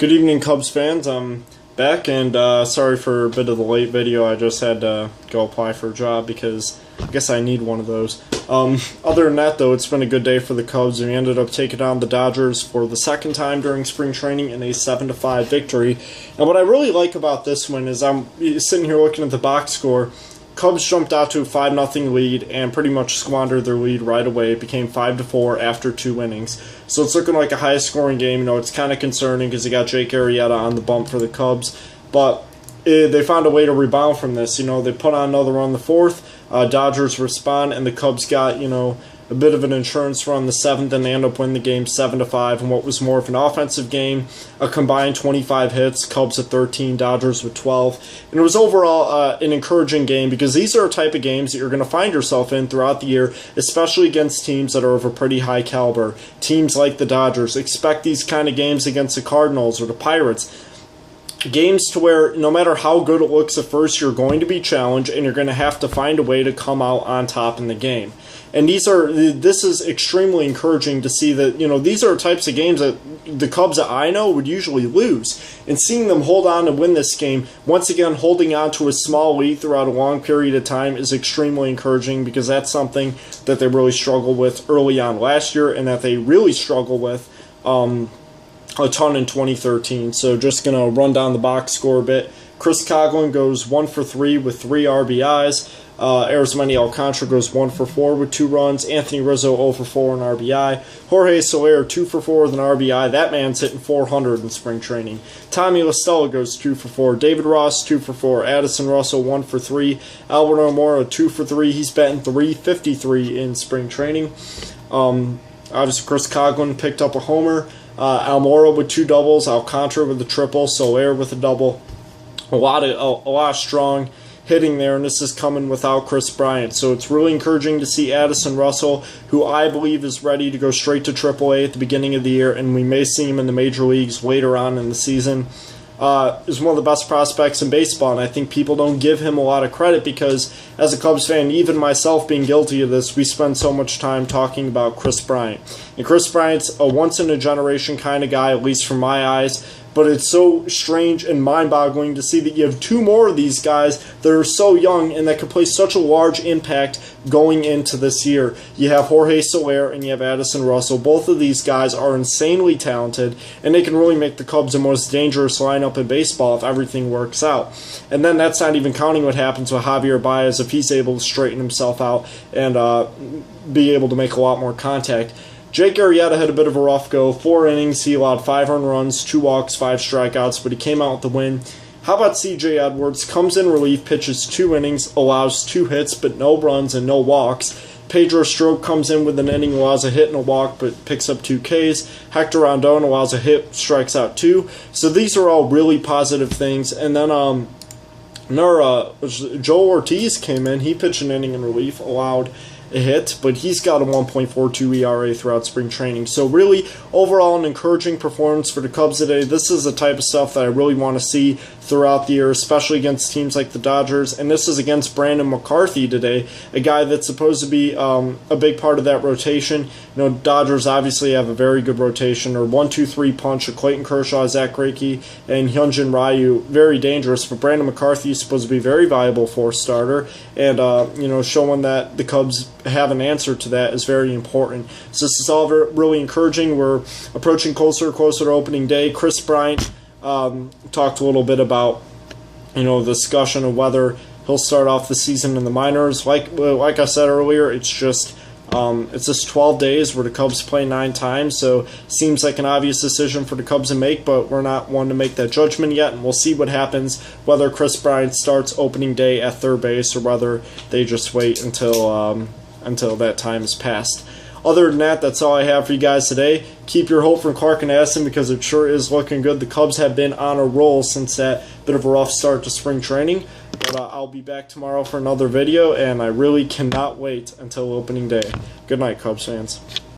Good evening, Cubs fans. I'm back, and sorry for a bit of the late video. I just had to go apply for a job because I guess I need one of those. Other than that, though, it's been a good day for the Cubs, and we ended up taking on the Dodgers for the second time during spring training in a 7-5 victory. And what I really like about this one is I'm sitting here looking at the box score. Cubs jumped out to a 5-0 lead and pretty much squandered their lead right away. It became 5-4 after 2 innings. So it's looking like a high-scoring game. You know, it's kind of concerning because they got Jake Arrieta on the bump for the Cubs. But they found a way to rebound from this. You know, they put on another run in the fourth. Dodgers respond, and the Cubs got, you know, a bit of an insurance run the seventh, and they end up winning the game 7-5. And what was more of an offensive game, a combined 25 hits, Cubs at 13, Dodgers with 12. And it was overall an encouraging game because these are a type of games that you're going to find yourself in throughout the year, especially against teams that are of a pretty high caliber. Teams like the Dodgers. Expect these kind of games against the Cardinals or the Pirates. Games to where no matter how good it looks at first, you're going to be challenged and you're going to have to find a way to come out on top in the game. And this is extremely encouraging to see that, you know, these are types of games that the Cubs that I know would usually lose. And seeing them hold on and win this game, once again holding on to a small lead throughout a long period of time, is extremely encouraging because that's something that they really struggled with early on last year and that they really struggle with a ton in 2013. So just going to run down the box score a bit. Chris Coghlan goes 1 for 3 with 3 RBIs. Arizmendi Alcantara goes 1 for 4 with 2 runs. Anthony Rizzo 0 for 4 in RBI. Jorge Soler 2 for 4 with an RBI. That man's hitting 400 in spring training. Tommy La Stella goes 2 for 4. David Ross 2 for 4. Addison Russell 1 for 3. Albert Almora 2 for 3. He's batting .353 in spring training. Obviously Chris Coghlan picked up a homer. Almora with 2 doubles. Alcantara with a triple. Soler with a double. A lot of strong hitting there, and this is coming without Chris Bryant. So it's really encouraging to see Addison Russell, who I believe is ready to go straight to AAA at the beginning of the year, and we may see him in the major leagues later on in the season. Is one of the best prospects in baseball, and I think people don't give him a lot of credit because, as a Cubs fan, even myself being guilty of this, we spend so much time talking about Chris Bryant. And Chris Bryant's a once-in-a-generation kind of guy, at least from my eyes, but it's so strange and mind-boggling to see that you have 2 more of these guys that are so young and that could play such a large impact going into this year. You have Jorge Soler and you have Addison Russell. Both of these guys are insanely talented, and they can really make the Cubs the most dangerous lineup in baseball if everything works out. And then that's not even counting what happens with Javier Baez if he's able to straighten himself out and be able to make a lot more contact. Jake Arrieta had a bit of a rough go. 4 innings, he allowed 5 earned runs, 2 walks, 5 strikeouts, but he came out with the win. How about C.J. Edwards? Comes in relief, pitches 2 innings, allows 2 hits, but no runs and no walks. Pedro Strop comes in with an inning, allows a hit and a walk, but picks up 2 Ks. Hector Rondon allows a hit, strikes out 2. So these are all really positive things. And then Joel Ortiz came in. He pitched an inning in relief, allowed a hit, but he's got a 1.42 ERA throughout spring training. So really, overall, an encouraging performance for the Cubs today. This is the type of stuff that I really want to see throughout the year, especially against teams like the Dodgers. And this is against Brandon McCarthy today, a guy that's supposed to be a big part of that rotation. You know, Dodgers obviously have a very good rotation, or 1-2-3 punch of Clayton Kershaw, Zach Greinke, and Hyunjin Ryu. Very dangerous, but Brandon McCarthy is supposed to be very valuable for a starter, and you know, showing that the Cubs have an answer to that is very important. So this is all really encouraging. We're approaching closer and closer to opening day. Chris Bryant talked a little bit about, you know, the discussion of whether he'll start off the season in the minors. Like I said earlier, it's just 12 days where the Cubs play 9 times, so seems like an obvious decision for the Cubs to make, but we're not one to make that judgment yet, and we'll see what happens, whether Chris Bryant starts opening day at third base or whether they just wait until that time has passed. Other than that, that's all I have for you guys today. Keep your hope from Clark and Addison because it sure is looking good. The Cubs have been on a roll since that bit of a rough start to spring training. But I'll be back tomorrow for another video, and I really cannot wait until opening day. Good night, Cubs fans.